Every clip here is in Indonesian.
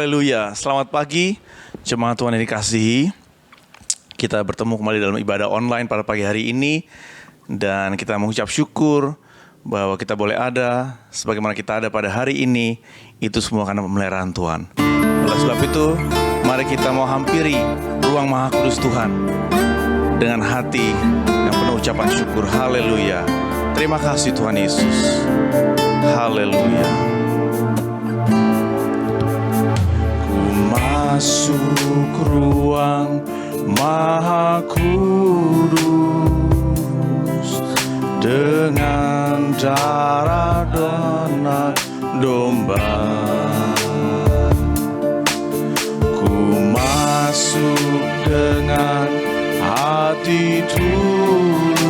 Haleluya. Selamat pagi, jemaat Tuhan yang dikasihi. Kita bertemu kembali dalam ibadah online pada pagi hari ini. Dan kita mengucap syukur bahwa kita boleh ada sebagaimana kita ada pada hari ini. Itu semua karena pemeliharaan Tuhan. Oleh sebab itu, mari kita mau hampiri ruang Maha Kudus Tuhan dengan hati yang penuh ucapan syukur. Haleluya. Terima kasih Tuhan Yesus. Haleluya. Masuk ruang Maha Kudus dengan darah dan anak domba. Ku masuk dengan hati tulus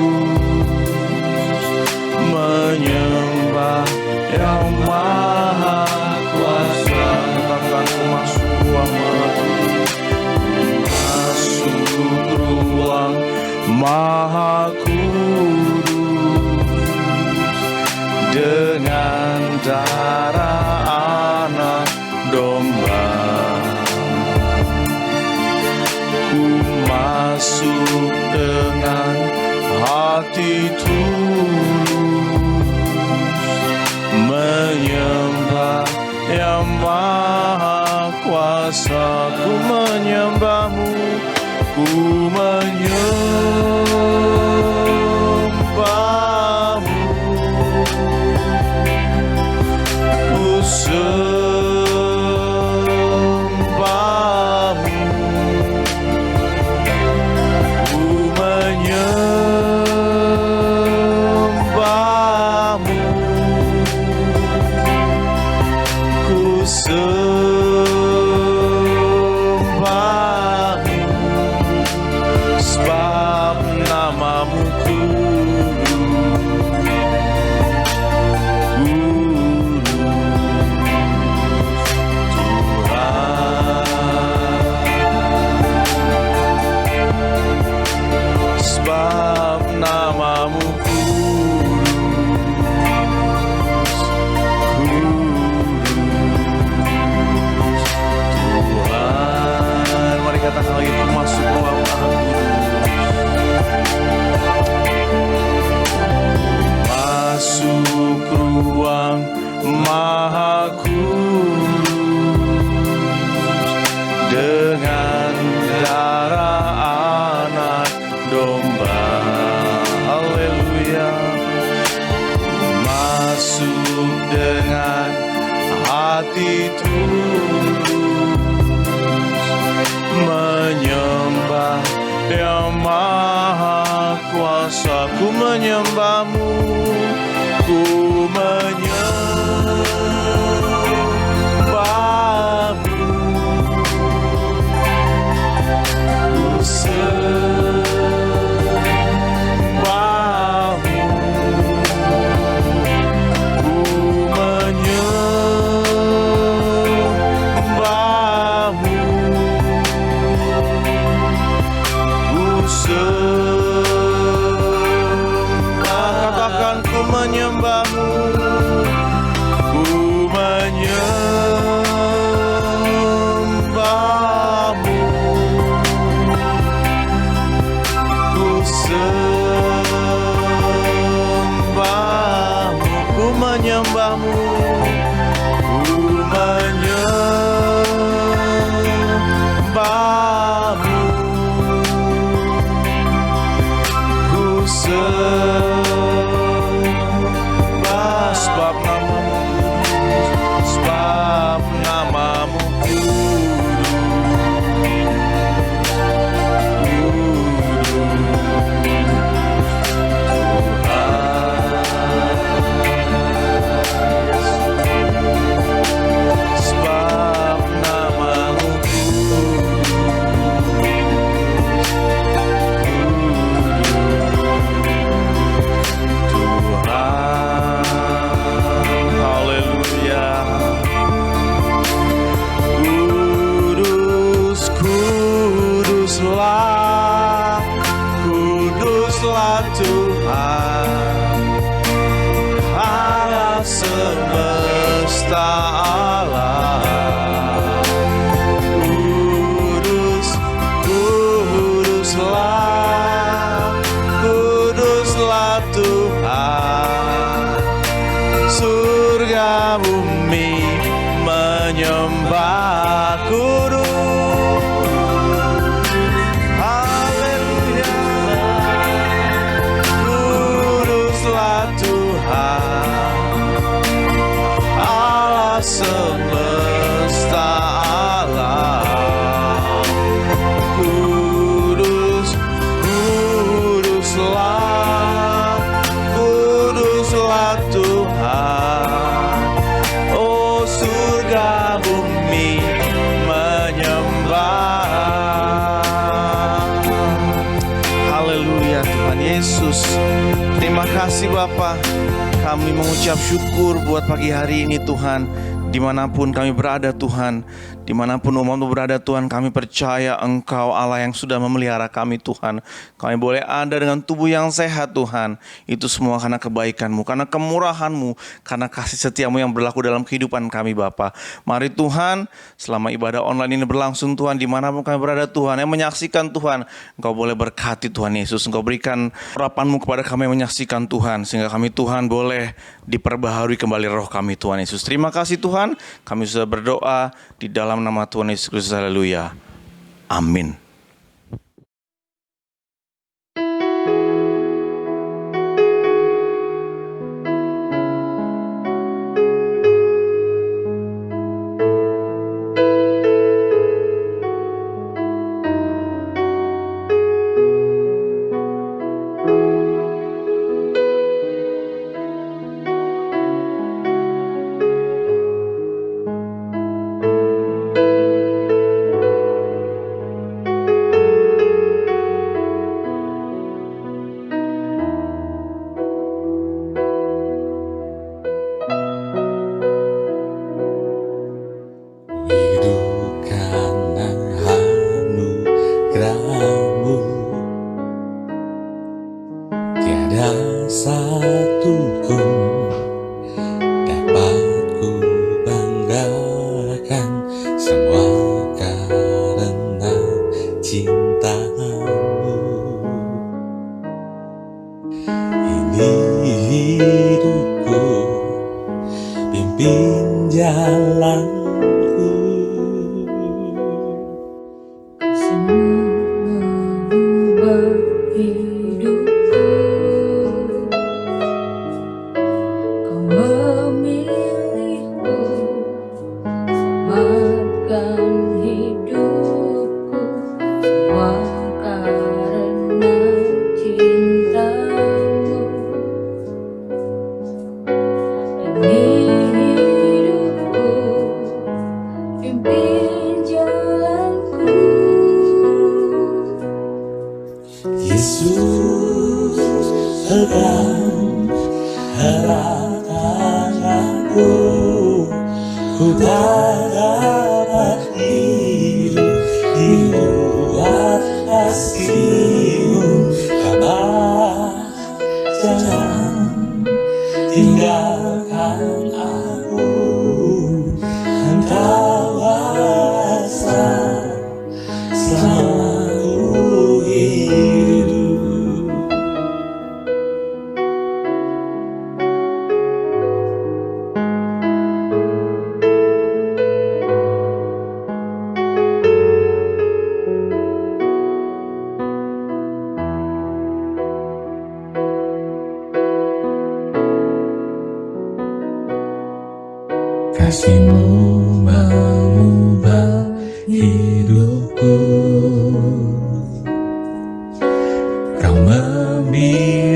menyembah Yang Maha Kuasa. Katakan ku masuk ruang Maha Kudus. Masuk ruang Maha Kudus dengan darah anak domba. Ku masuk dengan hati tulus menyembah Yang Maha Kuasa. Ku menyembah-Mu, ku menyembah-Mu, ku sembah-Mu, ku menyembah-Mu, ku sembah-Mu, sebab nama-Mu katakan lagi, ku masuk ruang Maha Kudus. Masuk ruang Maha Kudus dengan darah anak domba. Haleluya. Masuk dengan hati tulus menyembah Yang Maha Kuasa. Ku menyembah-Mu, ku menyembah-Mu, ku sembah-Mu, ku menyembah-Mu, katakan ku menyembah-Mu, ku menyembah-Mu, ku sembah-Mu, ku menyembah-Mu, ku menyembah-Mu, sembah, sebab nama-Mu, sebab nama-Mu sebab nama-Mu Kuduslah Tuhan Allah semesta alam. kasih Bapa. Kami mengucap syukur buat pagi hari ini Tuhan. Dimanapun kami berada Tuhan, dimanapun umat-Mu berada Tuhan, kami percaya Engkau Allah yang sudah memelihara kami Tuhan. Kami boleh ada dengan tubuh yang sehat Tuhan. Itu semua karena kebaikan-Mu, karena kemurahan-Mu, karena kasih setia-Mu yang berlaku dalam kehidupan kami Bapa. Mari Tuhan, selama ibadah online ini berlangsung Tuhan, dimanapun kami berada Tuhan, yang menyaksikan Tuhan, Engkau boleh berkati Tuhan Yesus. Engkau berikan urapan-Mu kepada kami yang menyaksikan Tuhan, sehingga kami Tuhan boleh diperbaharui kembali roh kami Tuhan Yesus. Terima kasih Tuhan, kami sudah berdoa di dalam nama Tuhan Yesus Kristus. Haleluya. Amin. Kasih-Mu mengubah hidupku, Kau memilihku,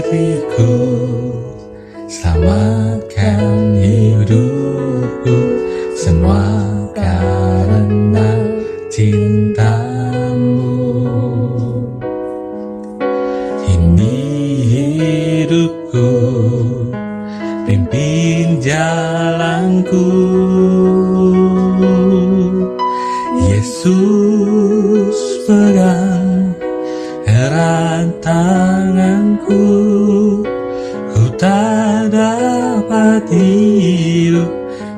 selamatkan hidupku, semua karena cinta-Mu. Ini hidupku, pimpin jalanku, Yesus pegang erat tanganku, ku tak dapat hidup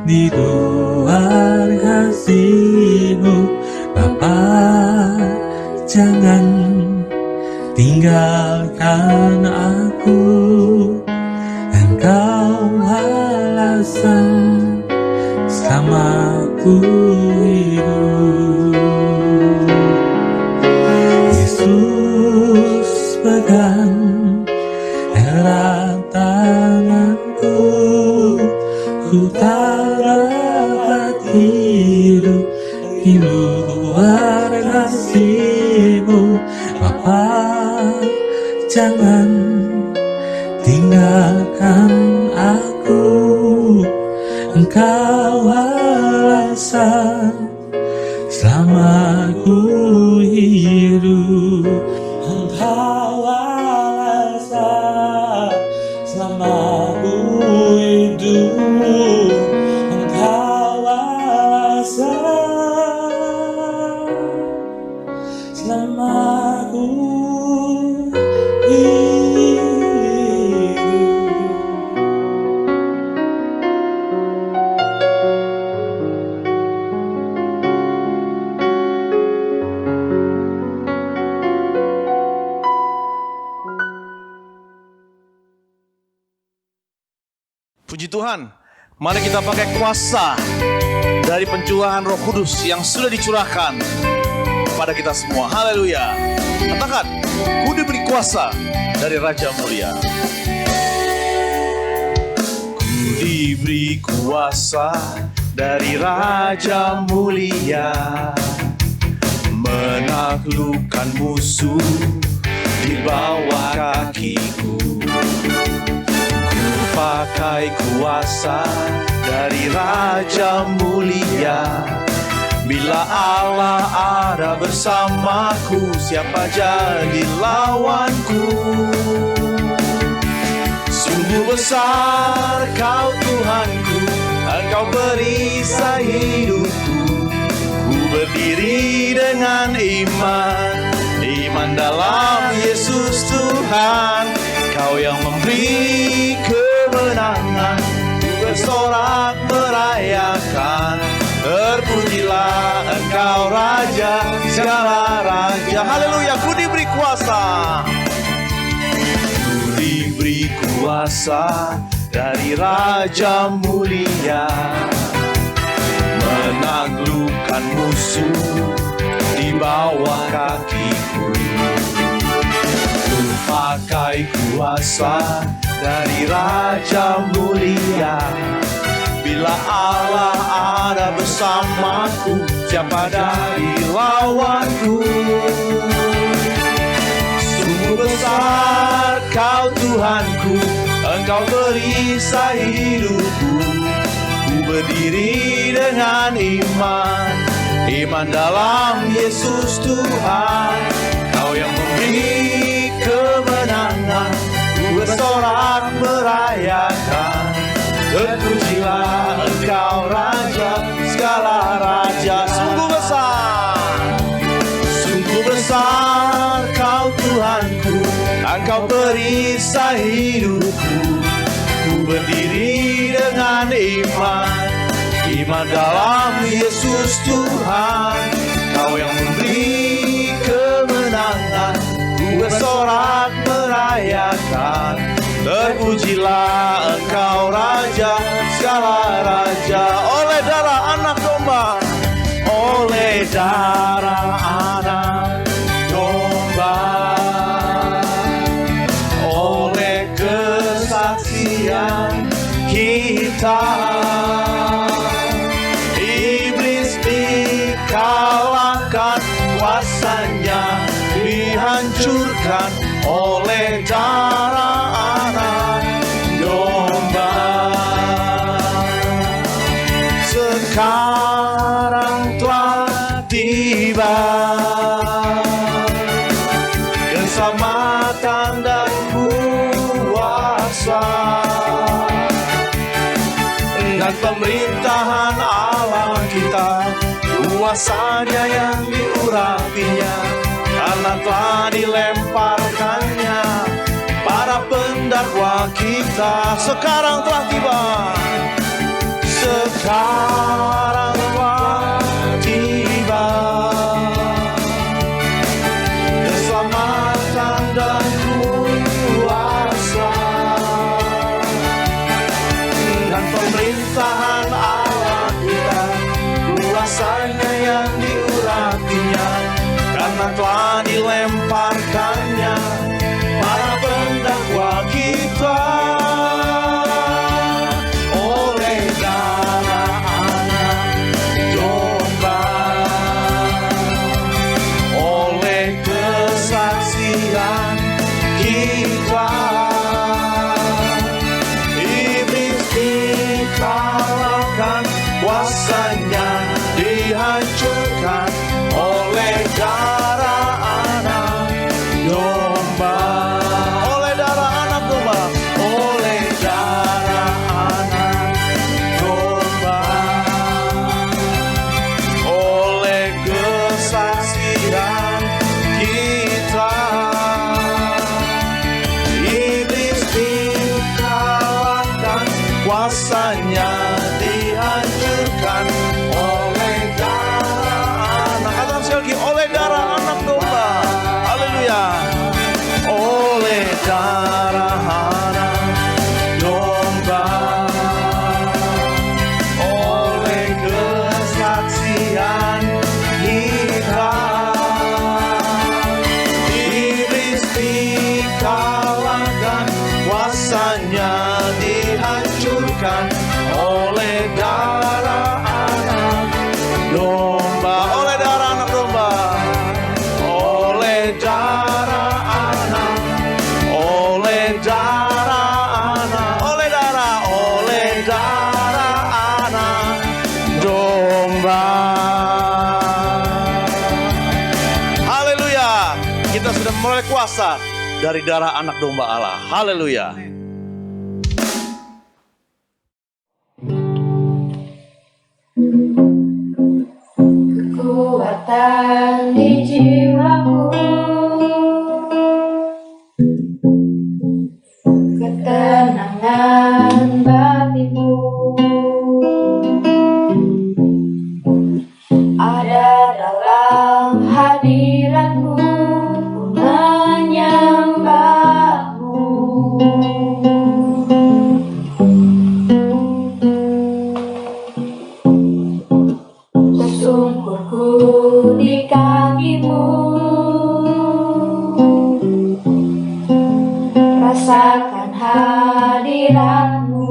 di luar kasih-Mu. Bapa, jangan tinggalkan aku, Engkau alasan selamaku hidup. Yesus pegang erat tanganku, ku tak dapat hidup di luar kasih-Mu. Bapa, jangan tinggalkan aku, Engkau alasan selamaku hidup. Engkau alasan selamaku selama ku hidup. Puji Tuhan, mari kita pakai kuasa dari pencurahan Roh Kudus yang sudah dicurahkan kepada kita semua. Haleluya. Katakan, ku diberi kuasa dari Raja Mulia. Ku diberi kuasa dari Raja Mulia, menaklukkan musuh di bawah kakiku. Pakai kuasa dari Raja Mulia. Bila Allah ada bersamaku, siapa jadi lawanku? Sungguh besar Kau Tuhanku, Engkau perisai hidupku. Ku berdiri dengan iman dalam Yesus Tuhan. Kau yang memberi kemenangan, ku bersorak merayakan. Terpujilah Engkau Raja, segala raja. Haleluya, ku diberi kuasa. Ku diberi kuasa dari Raja Mulia, menaklukkan musuh di bawah kakiku. Ku pakai kuasa dari Raja Mulia. Bila Allah ada bersamaku, siapa dari lawanku? Sungguh besar Kau Tuhanku, Engkau perisai hidupku. Ku berdiri dengan iman dalam Yesus Tuhan. Kau yang memberi kemenangan, ku bersorak merayakan. Terpujilah Engkau Raja, segala raja. Sungguh besar Kau Tuhanku, Engkau perisai hidupku. Ku berdiri dengan iman dalam Yesus Tuhan. Kau yang memberi kemenangan, ku bersorak merayakan. Terpujilah Engkau Raja, segala raja. Oleh darah anak domba, oleh darah anak domba, oleh kesaksian kita, iblis dikalahkan, kuasanya dihancurkan oleh darah anak domba. Sekarang telah tiba keselamatan dan kuasa, dan pemerintahan Allah kita, kuasanya yang diurapinya, karena telah dilemparkannya para pendakwa kita. Sekarang telah tiba, sekarang telah tiba keselamatan dan kuasa, dan pemerintahan Allah kita, kuasanya yang diurapinya, karena telah dilemparkannya para pendakwa kita. Oleh darah anak domba, oleh kesaksian kita, iblis dikalahkan, kuasanya dihancurkan oleh darah anak domba. Kita sudah memperoleh kuasa dari darah anak domba Allah. Haleluya. Kekuatan di jiwaku, ketenangan batinmu ada dalam hadiratmu, ku menyembahmu. Tersungkurku di kakimu, rasakan hadiratmu.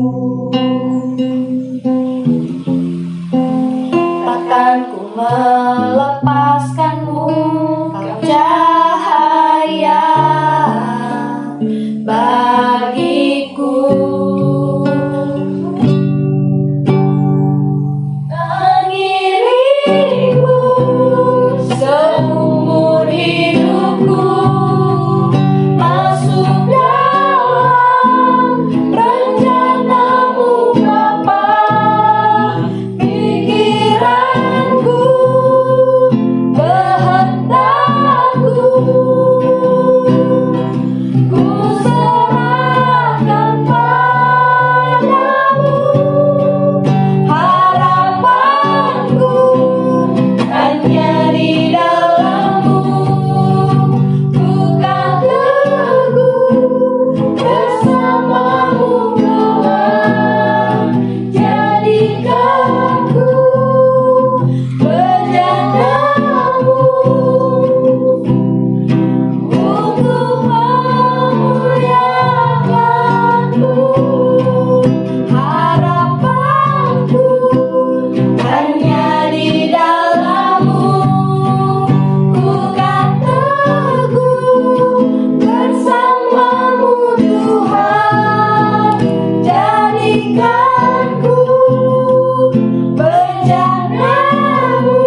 Takkan ku melepaskanmu, kau cahaya bagiku. Mengiringmu seumur hidupku, masuk dalam rencanamu Bapa. Pikiranku, kehendakku, ku serahkan padamu. Harapanku hanya di dalam-Mu, bukan teguh bersama-Mu Tuhan. Jadikan ku bejana-Mu untuk memuliakan-Mu. Harapanku hanya di dalam-Mu, bukan teguh bersama-Mu Tuhan. Jadikan ku bejana-Mu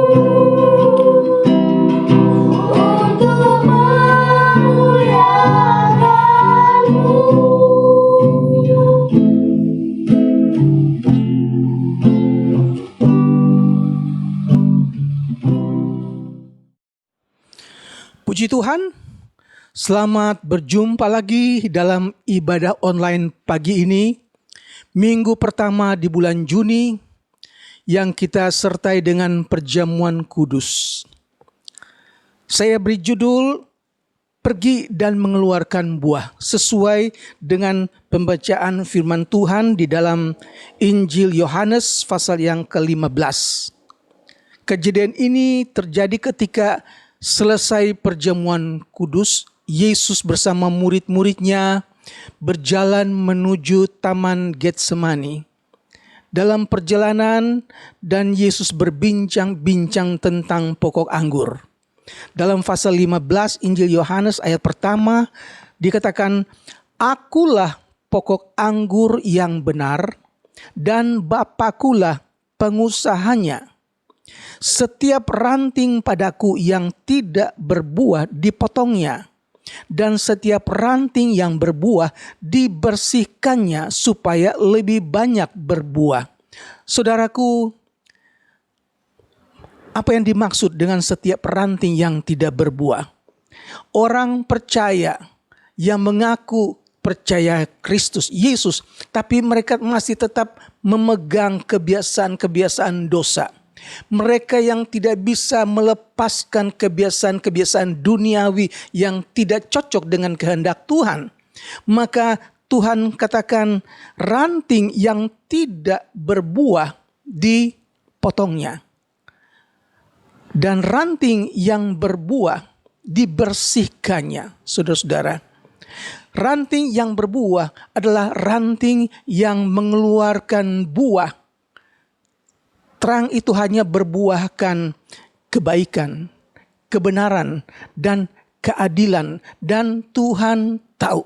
untuk memuliakan-Mu. Puji Tuhan, selamat berjumpa lagi dalam ibadah online pagi ini, minggu pertama di bulan Juni, yang kita sertai dengan perjamuan kudus. Saya beri judul, Pergi dan Mengeluarkan Buah, sesuai dengan pembacaan firman Tuhan di dalam Injil Yohanes pasal yang ke-15. Kejadian ini terjadi ketika selesai perjamuan kudus, Yesus bersama murid-muridnya berjalan menuju Taman Getsemani. Dalam perjalanan, dan Yesus berbincang-bincang tentang pokok anggur. Dalam pasal 15 Injil Yohanes ayat pertama dikatakan, Akulah pokok anggur yang benar, dan Bapakulah pengusahanya. Setiap ranting padaku yang tidak berbuah dipotongnya, dan setiap ranting yang berbuah dibersihkannya supaya lebih banyak berbuah. Saudaraku, apa yang dimaksud dengan setiap ranting yang tidak berbuah? Orang percaya yang mengaku percaya Kristus Yesus, tapi mereka masih tetap memegang kebiasaan-kebiasaan dosa. Mereka yang tidak bisa melepaskan kebiasaan-kebiasaan duniawi yang tidak cocok dengan kehendak Tuhan. Maka Tuhan katakan ranting yang tidak berbuah dipotongnya. Dan ranting yang berbuah dibersihkannya. Saudara-saudara, ranting yang berbuah adalah ranting yang mengeluarkan buah. Terang itu hanya berbuahkan kebaikan, kebenaran, dan keadilan. Dan Tuhan tahu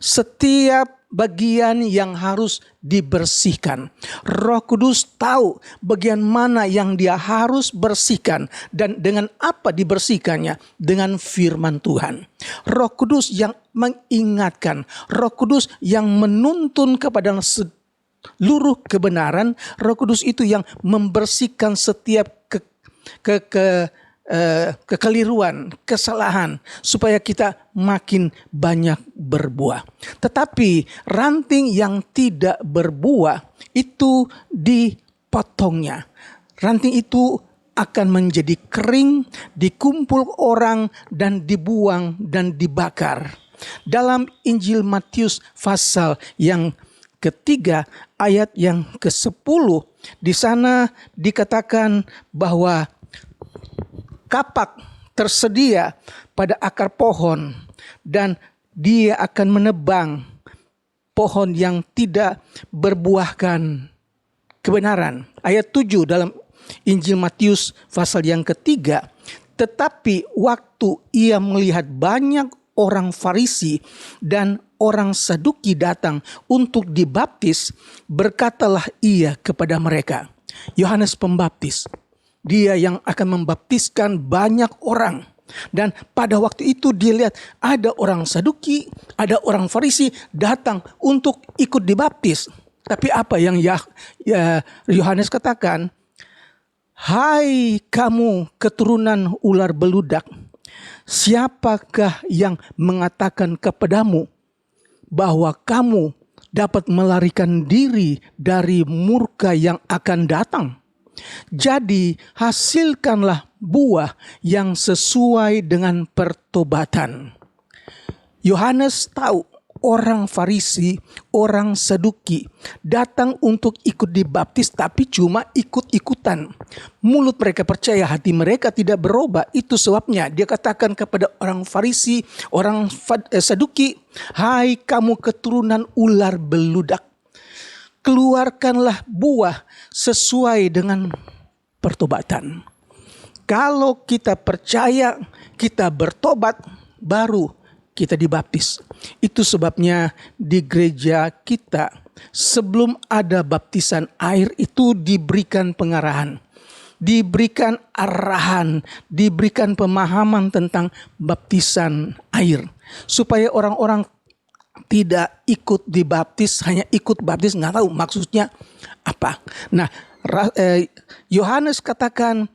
setiap bagian yang harus dibersihkan. Roh Kudus tahu bagian mana yang dia harus bersihkan. Dan dengan apa dibersihkannya? Dengan firman Tuhan. Roh Kudus yang mengingatkan. Roh Kudus yang menuntun kepada seluruh kebenaran. Roh Kudus itu yang membersihkan setiap kekeliruan, kesalahan, supaya kita makin banyak berbuah. Tetapi ranting yang tidak berbuah itu dipotongnya. Ranting itu akan menjadi kering, dikumpul orang dan dibuang dan dibakar. Dalam Injil Matius pasal yang ketiga ayat yang ke-10, di sana dikatakan bahwa kapak tersedia pada akar pohon dan dia akan menebang pohon yang tidak berbuahkan kebenaran. Ayat 7 dalam Injil Matius pasal yang ketiga. Tetapi waktu ia melihat banyak orang Farisi dan orang Saduki datang untuk dibaptis, berkatalah ia kepada mereka, Yohanes Pembaptis, dia yang akan membaptiskan banyak orang. Dan pada waktu itu dia lihat ada orang Saduki, ada orang Farisi datang untuk ikut dibaptis. Tapi apa yang Yohanes katakan? Hai kamu keturunan ular beludak, siapakah yang mengatakan kepadamu bahwa kamu dapat melarikan diri dari murka yang akan datang? Jadi hasilkanlah buah yang sesuai dengan pertobatan. Yohanes tahu orang Farisi, orang Saduki datang untuk ikut dibaptis tapi cuma ikut-ikutan. Mulut mereka percaya, hati mereka tidak berubah. Itu sebabnya dia katakan kepada orang Farisi, orang Saduki, hai kamu keturunan ular beludak, keluarkanlah buah sesuai dengan pertobatan. Kalau kita percaya, kita bertobat, baru kita dibaptis. Itu sebabnya di gereja kita sebelum ada baptisan air itu diberikan pengarahan, diberikan arahan, diberikan pemahaman tentang baptisan air. Supaya orang-orang tidak ikut dibaptis, hanya ikut baptis, nggak tahu maksudnya apa. Nah, Yohanes katakan,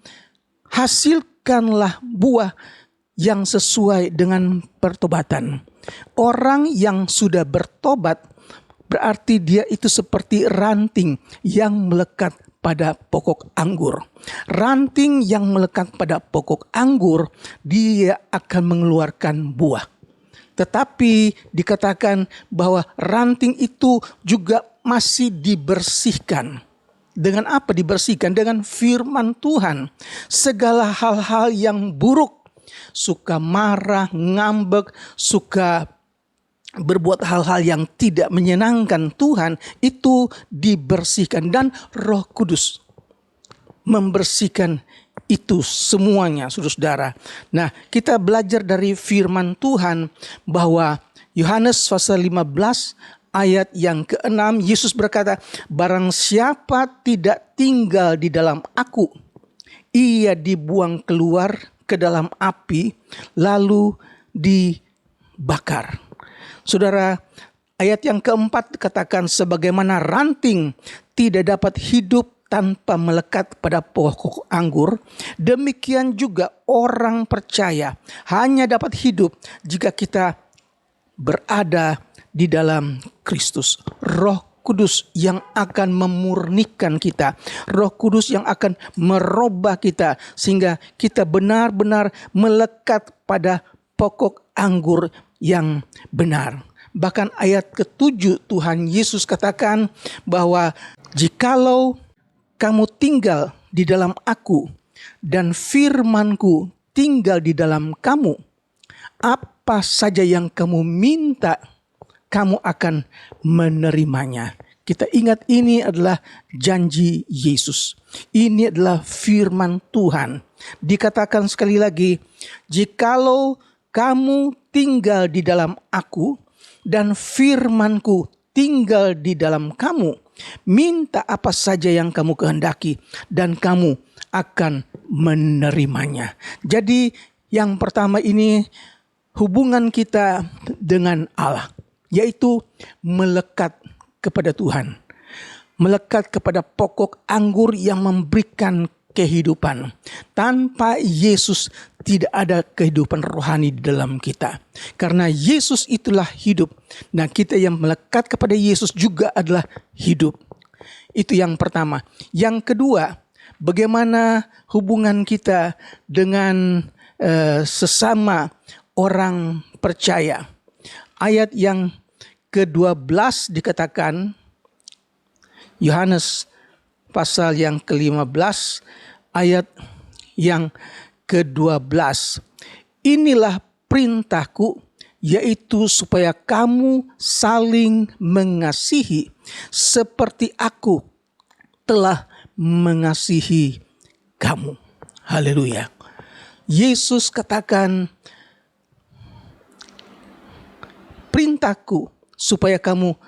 hasilkanlah buah yang sesuai dengan pertobatan. Orang yang sudah bertobat berarti dia itu seperti ranting yang melekat pada pokok anggur. Ranting yang melekat pada pokok anggur, dia akan mengeluarkan buah. Tetapi dikatakan bahwa ranting itu juga masih dibersihkan. Dengan apa dibersihkan? Dengan firman Tuhan. Segala hal-hal yang buruk, suka marah, ngambek, suka berbuat hal-hal yang tidak menyenangkan Tuhan, itu dibersihkan. Dan Roh Kudus membersihkan itu semuanya, saudara-saudara. Nah, kita belajar dari firman Tuhan bahwa Yohanes pasal 15 ayat yang ke-6, Yesus berkata, barang siapa tidak tinggal di dalam aku, ia dibuang keluar ke dalam api, lalu dibakar. Saudara, ayat yang keempat katakan, sebagaimana ranting tidak dapat hidup tanpa melekat pada pokok anggur, demikian juga orang percaya hanya dapat hidup jika kita berada di dalam Kristus. Roh Kudus yang akan memurnikan kita, Roh Kudus yang akan merubah kita sehingga kita benar-benar melekat pada pokok anggur yang benar. Bahkan ayat ke-7 Tuhan Yesus katakan bahwa jikalau kamu tinggal di dalam aku dan firman-Ku tinggal di dalam kamu, apa saja yang kamu minta, kamu akan menerimanya. Kita ingat ini adalah janji Yesus. Ini adalah firman Tuhan. Dikatakan sekali lagi, jikalau kamu tinggal di dalam aku dan firman-Ku tinggal di dalam kamu. Minta apa saja yang kamu kehendaki dan kamu akan menerimanya. Jadi yang pertama ini hubungan kita dengan Allah, yaitu melekat kepada Tuhan. Melekat kepada pokok anggur yang memberikan kehidupan. Tanpa Yesus tidak ada kehidupan rohani di dalam kita. Karena Yesus itulah hidup. Nah, kita yang melekat kepada Yesus juga adalah hidup. Itu yang pertama. Yang kedua, bagaimana hubungan kita dengan sesama orang percaya. Ayat yang ke-12 dikatakan, Yohanes pasal yang ke-15 ayat yang ke-12. Inilah perintahku, yaitu supaya kamu saling mengasihi seperti aku telah mengasihi kamu. Haleluya. Yesus katakan, perintahku supaya kamu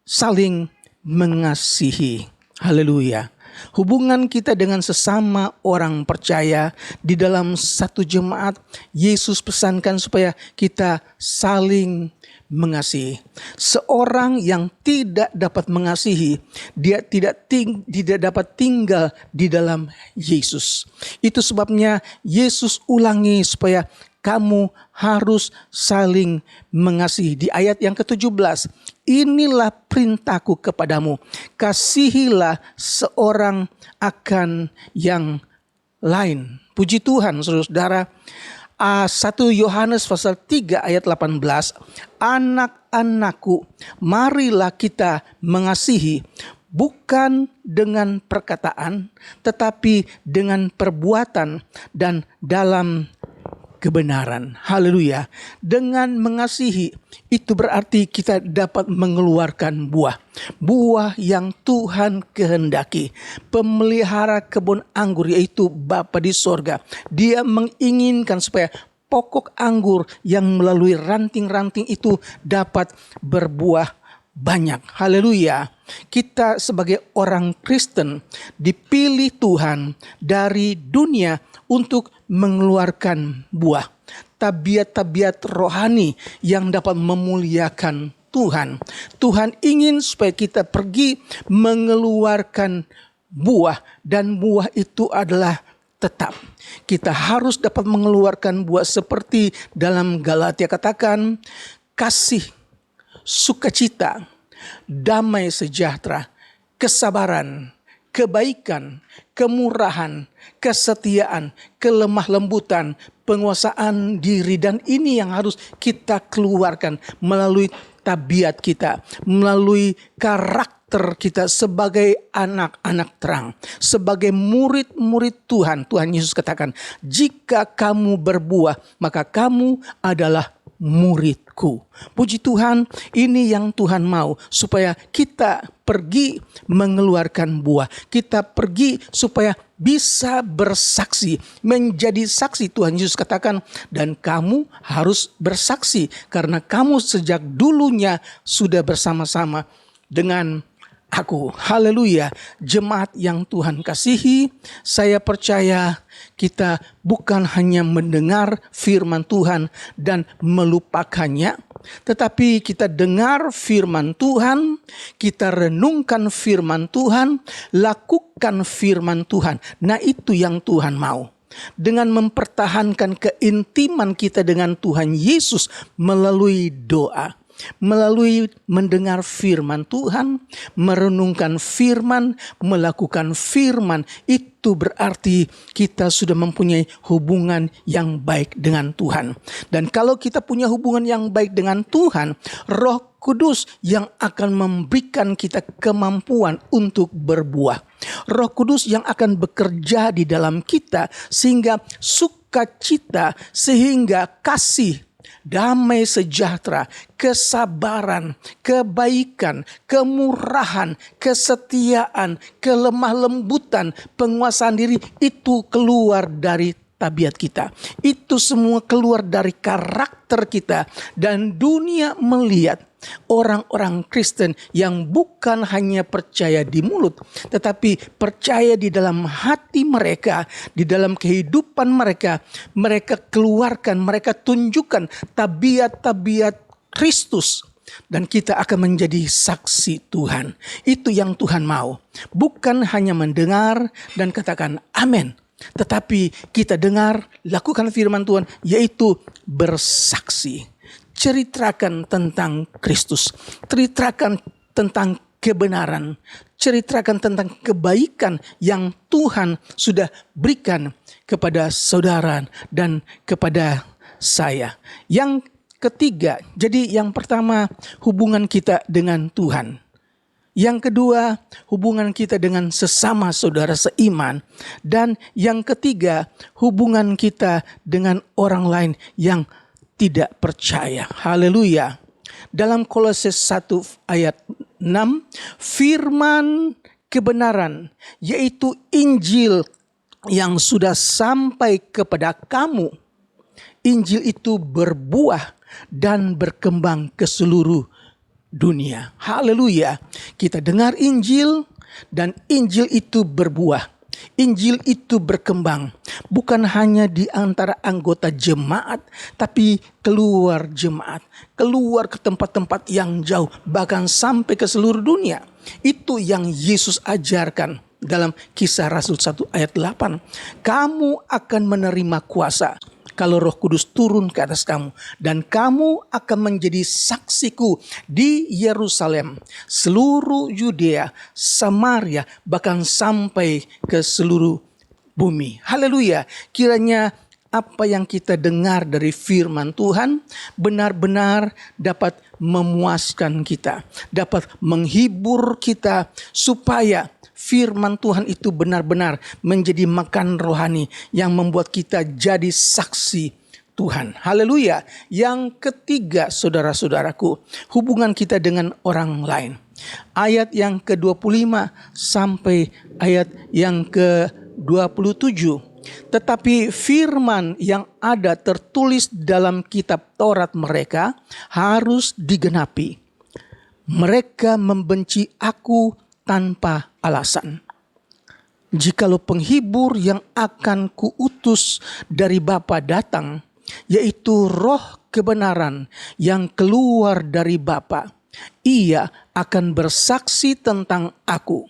saling mengasihi. Haleluya. Hubungan kita dengan sesama orang percaya di dalam satu jemaat, Yesus pesankan supaya kita saling mengasihi. Seorang yang tidak dapat mengasihi, dia tidak dapat tinggal di dalam Yesus. Itu sebabnya Yesus ulangi supaya kamu harus saling mengasihi. Di ayat yang ke-17, inilah perintahku kepadamu, kasihilah seorang akan yang lain. Puji Tuhan, saudara-saudara. 1 Yohanes pasal 3 ayat 18, anak-anakku, marilah kita mengasihi, bukan dengan perkataan, tetapi dengan perbuatan dan dalam kebenaran. Haleluya. Dengan mengasihi itu berarti kita dapat mengeluarkan buah. Buah yang Tuhan kehendaki. Pemelihara kebun anggur yaitu Bapa di sorga. Dia menginginkan supaya pokok anggur yang melalui ranting-ranting itu dapat berbuah banyak. Haleluya. Kita sebagai orang Kristen dipilih Tuhan dari dunia untuk mengeluarkan buah. Tabiat-tabiat rohani yang dapat memuliakan Tuhan. Tuhan ingin supaya kita pergi mengeluarkan buah. Dan buah itu adalah tetap. Kita harus dapat mengeluarkan buah seperti dalam Galatia katakan, kasih, sukacita, damai sejahtera, kesabaran, kebaikan, kemurahan, kesetiaan, kelemah lembutan, penguasaan diri. Dan ini yang harus kita keluarkan melalui tabiat kita, melalui karakter kita sebagai anak-anak terang, sebagai murid-murid Tuhan. Tuhan Yesus katakan, jika kamu berbuah, maka kamu adalah muridku. Puji Tuhan, ini yang Tuhan mau, supaya kita pergi mengeluarkan buah. Kita pergi supaya bisa bersaksi, menjadi saksi. Tuhan Yesus katakan, dan kamu harus bersaksi karena kamu sejak dulunya sudah bersama-sama dengan aku. Haleluya. Jemaat yang Tuhan kasihi, saya percaya kita bukan hanya mendengar firman Tuhan dan melupakannya, tetapi kita dengar firman Tuhan, kita renungkan firman Tuhan, lakukan firman Tuhan. Nah, itu yang Tuhan mau. Dengan mempertahankan keintiman kita dengan Tuhan Yesus melalui doa, melalui mendengar firman Tuhan, merenungkan firman, melakukan firman, itu berarti kita sudah mempunyai hubungan yang baik dengan Tuhan. Dan kalau kita punya hubungan yang baik dengan Tuhan, Roh Kudus yang akan memberikan kita kemampuan untuk berbuah. Roh Kudus yang akan bekerja di dalam kita sehingga sukacita, sehingga kasih, damai sejahtera, kesabaran, kebaikan, kemurahan, kesetiaan, kelemah lembutan, penguasaan diri itu keluar dari tabiat kita. Itu semua keluar dari karakter kita. Dan dunia melihat orang-orang Kristen yang bukan hanya percaya di mulut, tetapi percaya di dalam hati mereka, di dalam kehidupan mereka. Mereka keluarkan, mereka tunjukkan tabiat-tabiat Kristus. Dan kita akan menjadi saksi Tuhan. Itu yang Tuhan mau. Bukan hanya mendengar dan katakan amin, tetapi kita dengar, lakukan firman Tuhan, yaitu bersaksi. Ceritakan tentang Kristus. Ceritakan tentang kebenaran. Ceritakan tentang kebaikan yang Tuhan sudah berikan kepada saudara dan kepada saya. Yang ketiga, jadi yang pertama hubungan kita dengan Tuhan. Yang kedua, hubungan kita dengan sesama saudara seiman. Dan yang ketiga, hubungan kita dengan orang lain yang tidak percaya. Haleluya. Dalam Kolose 1 ayat 6, firman kebenaran, yaitu Injil yang sudah sampai kepada kamu. Injil itu berbuah dan berkembang ke seluruh dunia. Haleluya. Kita dengar Injil dan Injil itu berbuah. Injil itu berkembang. Bukan hanya di antara anggota jemaat, tapi keluar jemaat. Keluar ke tempat-tempat yang jauh, bahkan sampai ke seluruh dunia. Itu yang Yesus ajarkan dalam Kisah Rasul 1 ayat 8. Kamu akan menerima kuasa kalau Roh Kudus turun ke atas kamu, dan kamu akan menjadi saksiku di Yerusalem, seluruh Yudea, Samaria, bahkan sampai ke seluruh bumi. Haleluya. Kiranya apa yang kita dengar dari firman Tuhan benar-benar dapat memuaskan kita, dapat menghibur kita, supaya firman Tuhan itu benar-benar menjadi makan rohani yang membuat kita jadi saksi Tuhan. Haleluya. Yang ketiga, saudara-saudaraku, hubungan kita dengan orang lain. Ayat yang ke-25 sampai ayat yang ke-27. Tetapi firman yang ada tertulis dalam kitab Taurat mereka harus digenapi. Mereka membenci aku tanpa alasan. Jikalau penghibur yang akan kuutus dari Bapa datang, yaitu Roh kebenaran yang keluar dari Bapa, ia akan bersaksi tentang aku.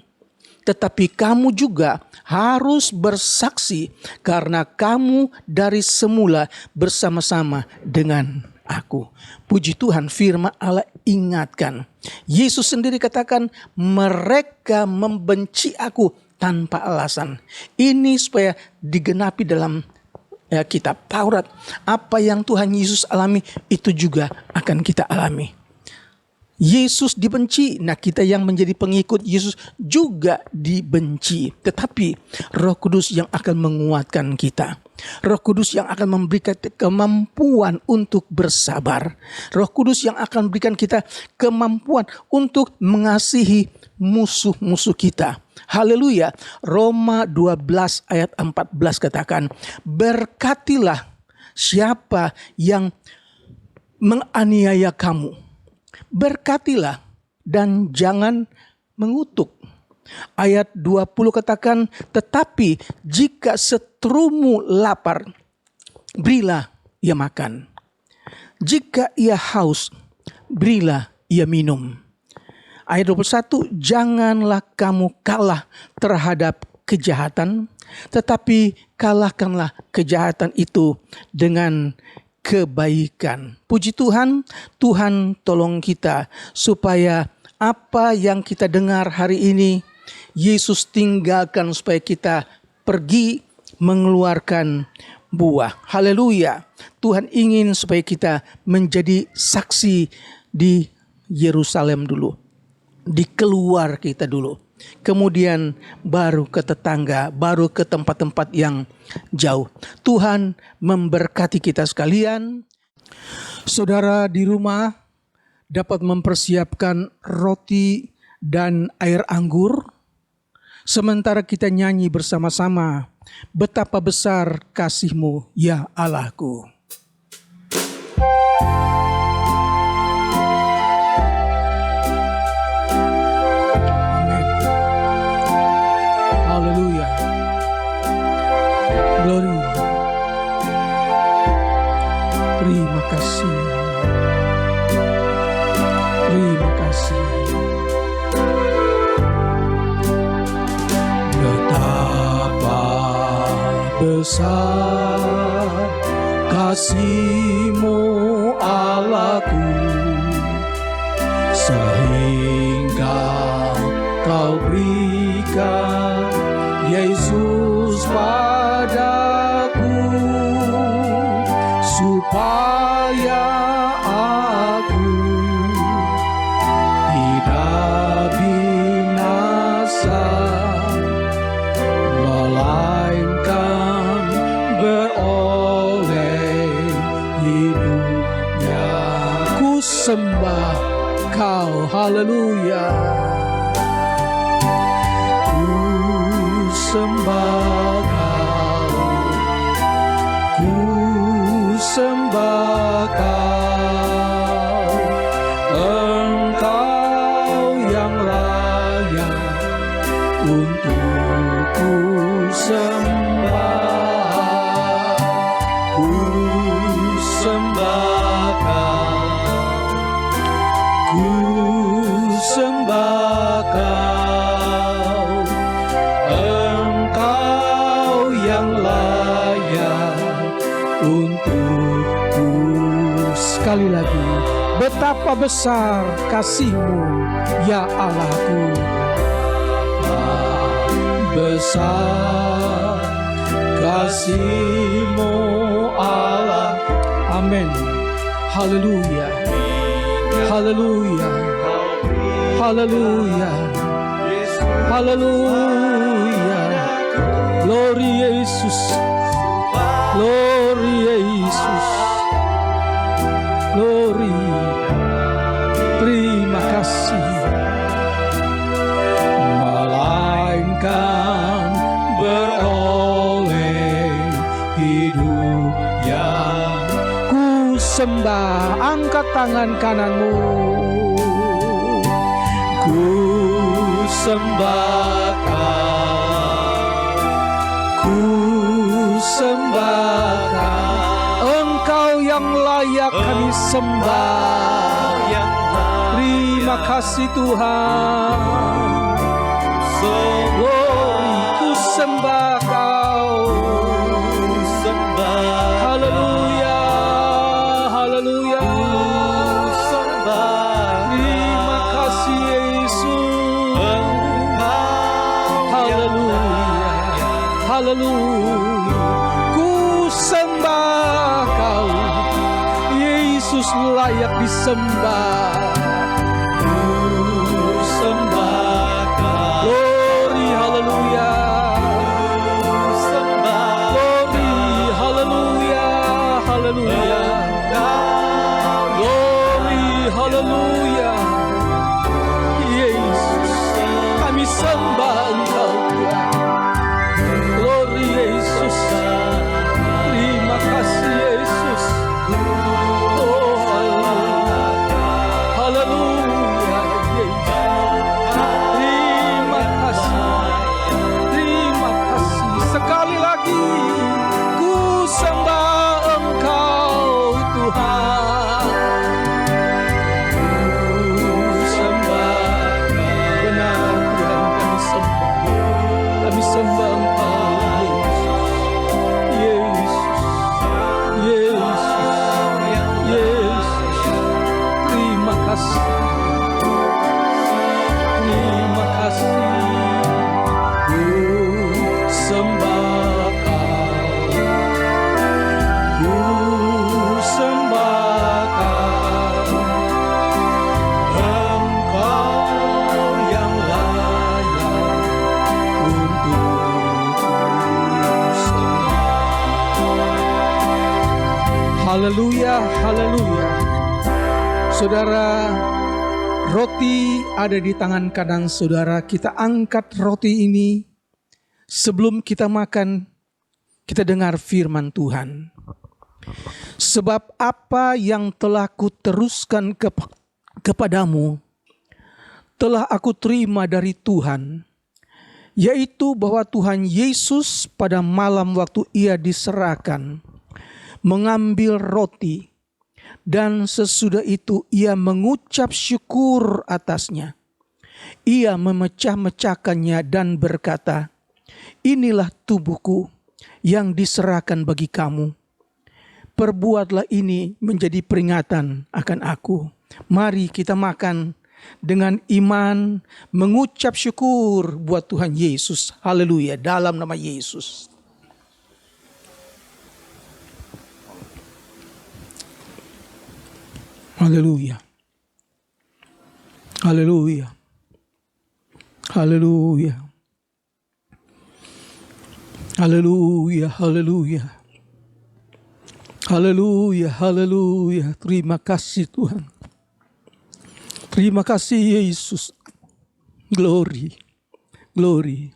Tetapi kamu juga harus bersaksi, karena kamu dari semula bersama-sama dengan aku. Puji Tuhan, firman Allah ingatkan. Yesus sendiri katakan, mereka membenci aku tanpa alasan. Ini supaya digenapi dalam kitab Taurat. Apa yang Tuhan Yesus alami, itu juga akan kita alami. Yesus dibenci, nah kita yang menjadi pengikut Yesus juga dibenci. Tetapi Roh Kudus yang akan menguatkan kita. Roh Kudus yang akan memberikan kemampuan untuk bersabar. Roh Kudus yang akan memberikan kita kemampuan untuk mengasihi musuh-musuh kita. Haleluya. Roma 12 ayat 14 katakan, berkatilah siapa yang menganiaya kamu. Berkatilah dan jangan mengutuk. Ayat 20 katakan, tetapi jika seterumu lapar, berilah ia makan. Jika ia haus, berilah ia minum. Ayat 21, janganlah kamu kalah terhadap kejahatan, tetapi kalahkanlah kejahatan itu dengan kebaikan. Puji Tuhan, Tuhan tolong kita supaya apa yang kita dengar hari ini, Yesus tinggalkan supaya kita pergi mengeluarkan buah. Haleluya. Tuhan ingin supaya kita menjadi saksi di Yerusalem dulu. Di keluar kita dulu. Kemudian baru ke tetangga, baru ke tempat-tempat yang jauh. Tuhan memberkati kita sekalian. Saudara di rumah dapat mempersiapkan roti dan air anggur. Sementara kita nyanyi bersama-sama, betapa besar kasih-Mu ya Allahku. Amin. Haleluya. Glory. Terima kasih. Terima kasih. Betapa besar kasih-Mu Allahku, sehingga Kau berikan Yesus padaku, supaya aku tidak binasa, melainkan beroleh hidupnya. Ku sembah Kau, haleluya. Ku sembah Kau, ku sembah Kau, Engkau yang layak untuk ku sembah. Ku sembah Kau, ku sembah Kau, Engkau yang layak untukku. Sekali lagi, betapa besar kasih-Mu ya Allahku, besar kasih-Mu Allah. Amin. Haleluya. Haleluya. Haleluya. Haleluya. Glory Yesus. Glory Yesus. Glory. Terima kasih. Melainkan beroleh hidup yang ku sembah. Angkat tangan kananmu. Ku sembah Kau, ku sembah Kau, Engkau yang layak kami sembah. Terima kasih Tuhan. Glory, ku sembah Kau. Haleluya, haleluya. Terima kasih Yesus. Haleluya, haleluya. Ku sembah Kau, Yesus layak disembah. Ku sembah Kau. Glory, haleluya. Glory, haleluya, haleluya. Glory, haleluya. Yesus, kami sembah Engkau Tuhan. Glory Yesus. Terima kasih Yesus. Oh, haleluya Yesus. Terima kasih. Terima kasih. Sekali lagi ku sembah Engkau Tuhan. Ku sembah. Benar Tuhan, kami sembah. Kami sembah Engkau Yesus. Yesus. Yesus. Terima kasih. Terima kasih. Ku sembah Kau. Ku sembah Kau. Engkau yang layak untuk ku sembah. Haleluya, haleluya. Saudara, Roti ada di tangan kanan saudara. Kita angkat roti ini. Sebelum kita makan, kita dengar firman Tuhan. Sebab apa yang telah kuteruskan kepadamu, telah aku terima dari Tuhan, yaitu bahwa Tuhan Yesus pada malam waktu ia diserahkan, mengambil roti, dan sesudah itu ia mengucap syukur atasnya. Ia memecah-mecahkannya dan berkata, inilah tubuhku yang diserahkan bagi kamu. Perbuatlah ini menjadi peringatan akan aku. Mari kita makan dengan iman, mengucap syukur buat Tuhan Yesus. Haleluya, dalam nama Yesus. Haleluya. Haleluya. Haleluya. Haleluya. Haleluya. Haleluya. Haleluya. Terima kasih Tuhan. Terima kasih Yesus. Glory. Glory.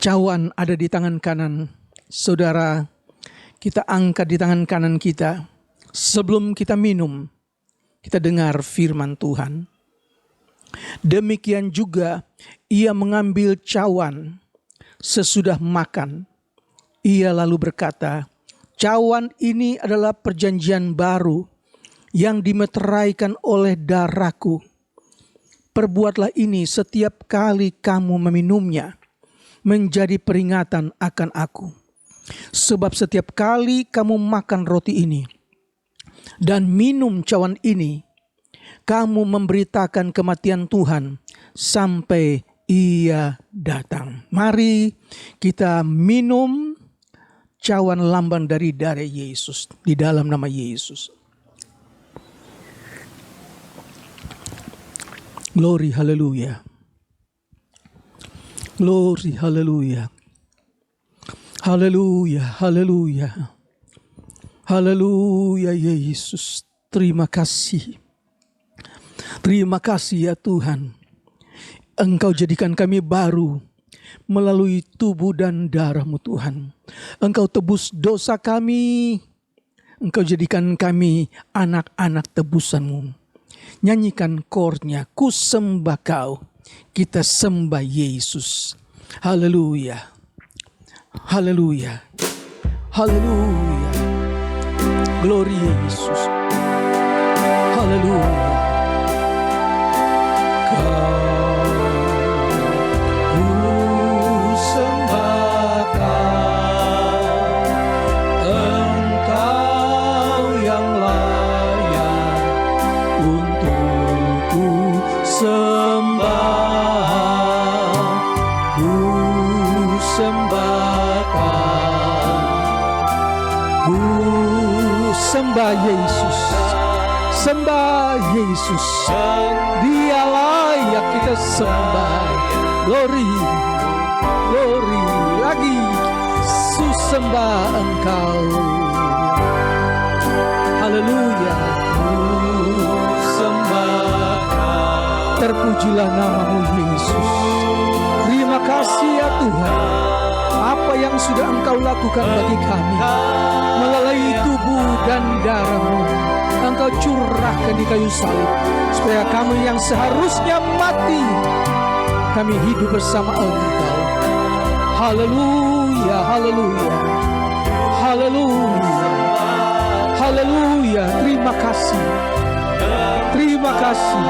Cawan ada di tangan kanan saudara. Kita angkat di tangan kanan kita. Sebelum kita minum, kita dengar firman Tuhan. Demikian juga ia mengambil cawan sesudah makan. Ia lalu berkata, cawan ini adalah perjanjian baru yang dimeteraikan oleh darahku. Perbuatlah ini setiap kali kamu meminumnya, menjadi peringatan akan aku. Sebab setiap kali kamu makan roti ini dan minum cawan ini, kamu memberitakan kematian Tuhan sampai ia datang. Mari kita minum cawan lambang dari darah Yesus di dalam nama Yesus. Glory, haleluya. Glory, haleluya. Haleluya, haleluya. Haleluya Yesus, terima kasih. Terima kasih ya Tuhan. Engkau jadikan kami baru melalui tubuh dan darah-Mu Tuhan. Engkau tebus dosa kami. Engkau jadikan kami anak-anak tebusan-Mu. Nyanyikan chordnya, ku sembah Kau. Kita sembah Yesus. Haleluya. Haleluya. Haleluya. Glory Yesus. Haleluya. Kau ku sembah Kau. Engkau yang layak untuk ku sembah. Ku sembah Kau. Ku sembah Yesus, sembah Yesus, Dia layak kita sembah. Glory, glory, lagi sembah Engkau. Haleluya, sembah. Terpujilah nama-Mu Yesus. Terima kasih ya Tuhan, apa yang sudah Engkau lakukan bagi kami melalui tubuh dan darah-Mu. Engkau curahkan di kayu salib supaya kami yang seharusnya mati, kami hidup bersama Engkau. Haleluya, haleluya, haleluya, haleluya. Terima kasih, terima kasih,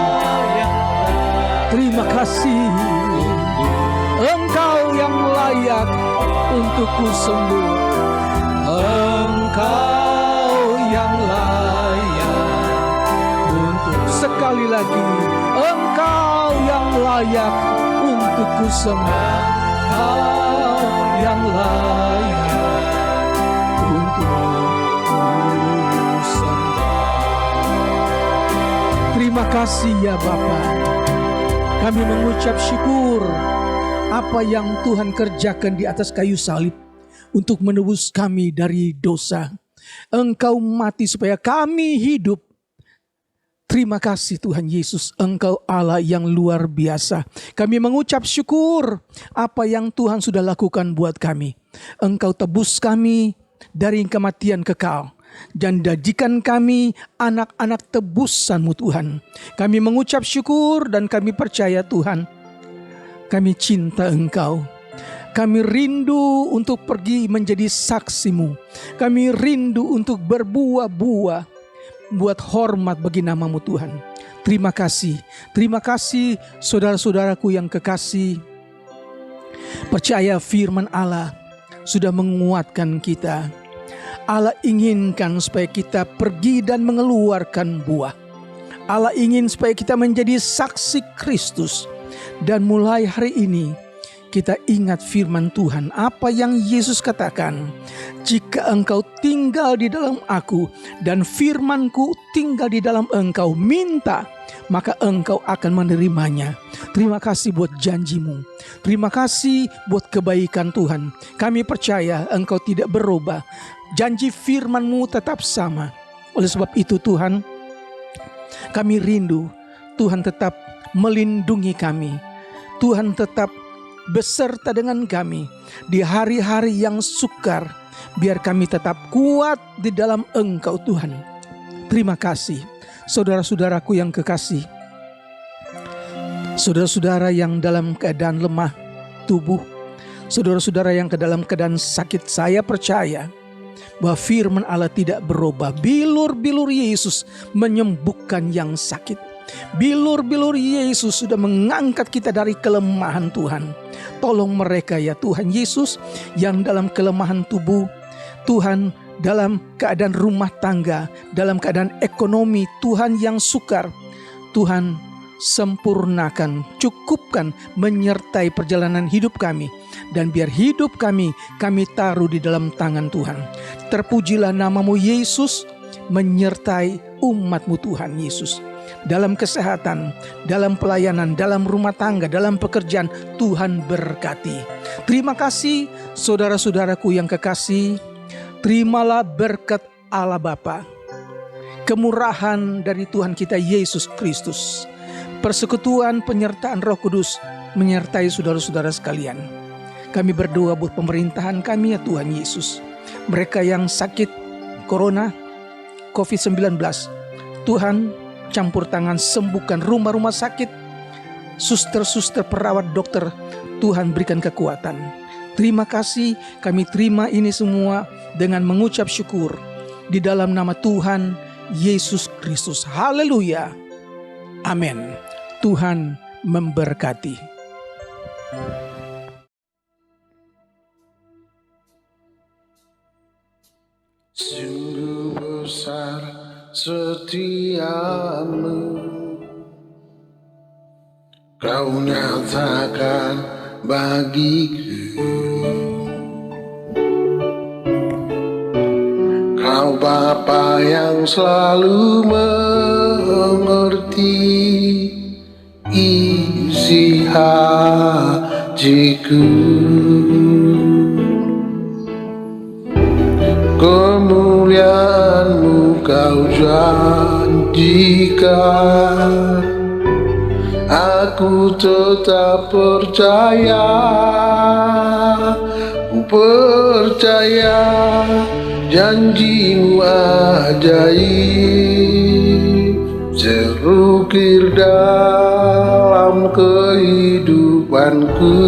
terima kasih. Engkau yang layak untuk ku sembah. Engkau yang layak untuk, sekali lagi, Engkau yang layak untuk ku sembah. Engkau yang layak untuk ku sembah. Terima kasih ya Bapa. Kami mengucap syukur apa yang Tuhan kerjakan di atas kayu salib untuk menebus kami dari dosa. Engkau mati supaya kami hidup. Terima kasih Tuhan Yesus, Engkau Allah yang luar biasa. Kami mengucap syukur apa yang Tuhan sudah lakukan buat kami. Engkau tebus kami dari kematian kekal dan jadikan kami anak-anak tebusan-Mu Tuhan. Kami mengucap syukur dan kami percaya Tuhan, kami cinta Engkau. Kami rindu untuk pergi menjadi saksi-Mu. Kami rindu untuk berbuah-buah buat hormat bagi nama-Mu Tuhan. Terima kasih saudara-saudaraku yang kekasih. Percaya firman Allah sudah menguatkan kita. Allah inginkan supaya kita pergi dan mengeluarkan buah. Allah ingin supaya kita menjadi saksi Kristus. Dan mulai hari ini kita ingat firman Tuhan, apa yang Yesus katakan. Jika engkau tinggal di dalam aku dan firmanku tinggal di dalam engkau, minta maka engkau akan menerimanya. Terima kasih buat janji-Mu. Terima kasih buat kebaikan Tuhan. Kami percaya engkau tidak berubah. Janji firman-Mu tetap sama. Oleh sebab itu Tuhan, kami rindu Tuhan tetap melindungi kami. Tuhan tetap beserta dengan kami di hari-hari yang sukar. Biar kami tetap kuat di dalam Engkau Tuhan. Terima kasih saudara-saudaraku yang kekasih. Saudara-saudara yang dalam keadaan lemah tubuh, saudara-saudara yang ke dalam keadaan sakit, saya percaya bahwa firman Allah tidak berubah. Bilur-bilur Yesus menyembuhkan yang sakit. Bilur-bilur Yesus sudah mengangkat kita dari kelemahan Tuhan. Tolong mereka ya Tuhan Yesus yang dalam kelemahan tubuh, Tuhan dalam keadaan rumah tangga, dalam keadaan ekonomi, Tuhan yang sukar. Tuhan sempurnakan, cukupkan, menyertai perjalanan hidup kami. Dan biar hidup kami taruh di dalam tangan Tuhan. Terpujilah nama-Mu Yesus, menyertai umat-Mu Tuhan Yesus. Dalam kesehatan, dalam pelayanan, dalam rumah tangga, dalam pekerjaan, Tuhan berkati. Terima kasih saudara-saudaraku yang kekasih. Terimalah berkat Allah Bapa, kemurahan dari Tuhan kita Yesus Kristus, persekutuan penyertaan Roh Kudus menyertai saudara-saudara sekalian. Kami berdoa buat pemerintahan kami ya Tuhan Yesus. Mereka yang sakit Corona, COVID-19, Tuhan campur tangan, sembuhkan rumah-rumah sakit, suster-suster, perawat, dokter, Tuhan berikan kekuatan. Terima kasih, kami terima ini semua dengan mengucap syukur di dalam nama Tuhan Yesus Kristus. Haleluya. Amin. Tuhan memberkati. Sungguh besar setiamu, Kau nyatakan bagiku. Kau Bapa yang selalu mengerti isi hatiku. Kemuliaan-Mu Kau janjikan, aku tetap percaya. Ku percaya janji-Mu ajaib, terukir dalam kehidupanku.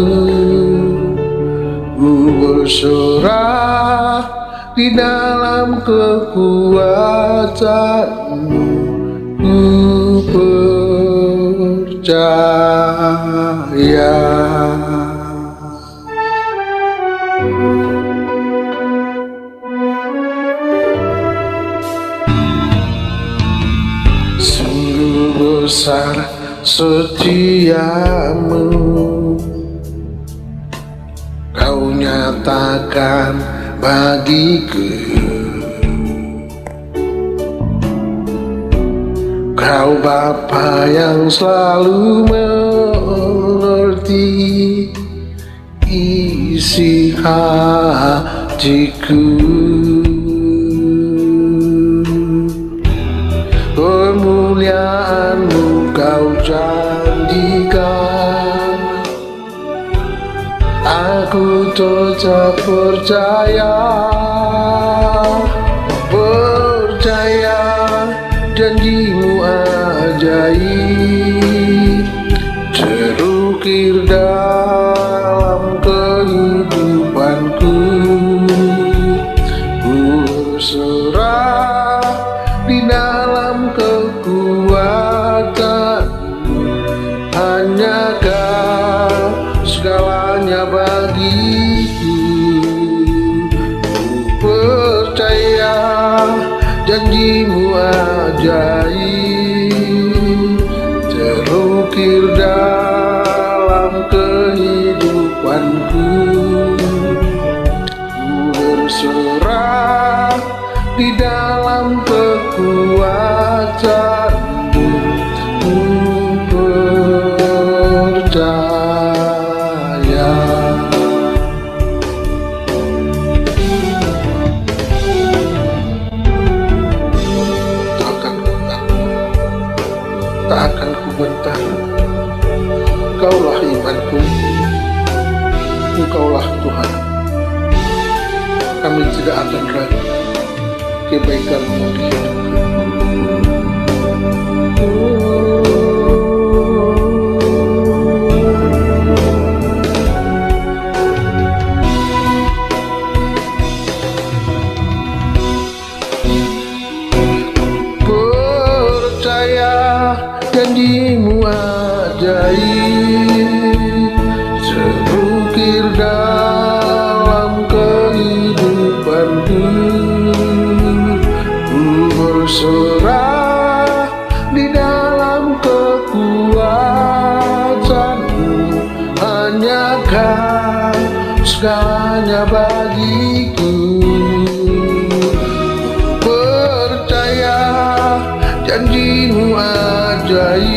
Ku berserah di dalam kekuatan-Mu, ku percaya. Sungguh besar setiamu, Kau nyatakan bagiku. Kau Bapa yang selalu mengerti isi hatiku. kemuliaan-Mu Kau janjikan. Aku tetap percaya, percaya janji-Mu ajaib, terukir dalam kehidupanku. Ku berserah di dalam kekuatan-Mu, hanya Kau segalanya bagiku. Ku percaya janji-Mu ajaib, terukir dalam kehidupanku. Ku berserah di dalam kekuatan-Mu. Ku percaya. Tak akan ku bentak. Engkaulah imanku, Engkaulah Tuhan. Kami tidak akan ragu kebaikan-Mu di hidupku. Percaya janji-Mu ajaib, terukir dalam kehidupanku. Ku berserah di dalam kekuatan-Mu, hanya Kau segalanya bagiku. Percaya janji-Mu ajaib,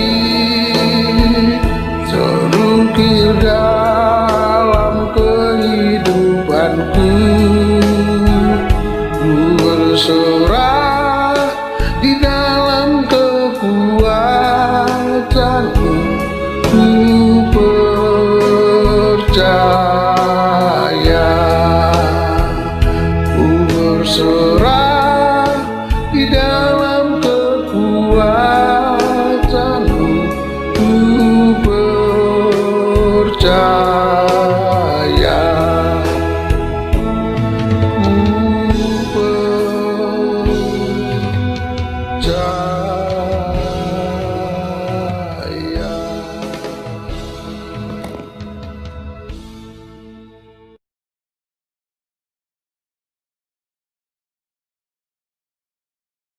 terukir dalam kehidupanku. Ku berserah di dalam kekuatan-Mu. Ku percaya. Ku berserah di dalam kekuatan-Mu. Ku percaya. Ku percaya.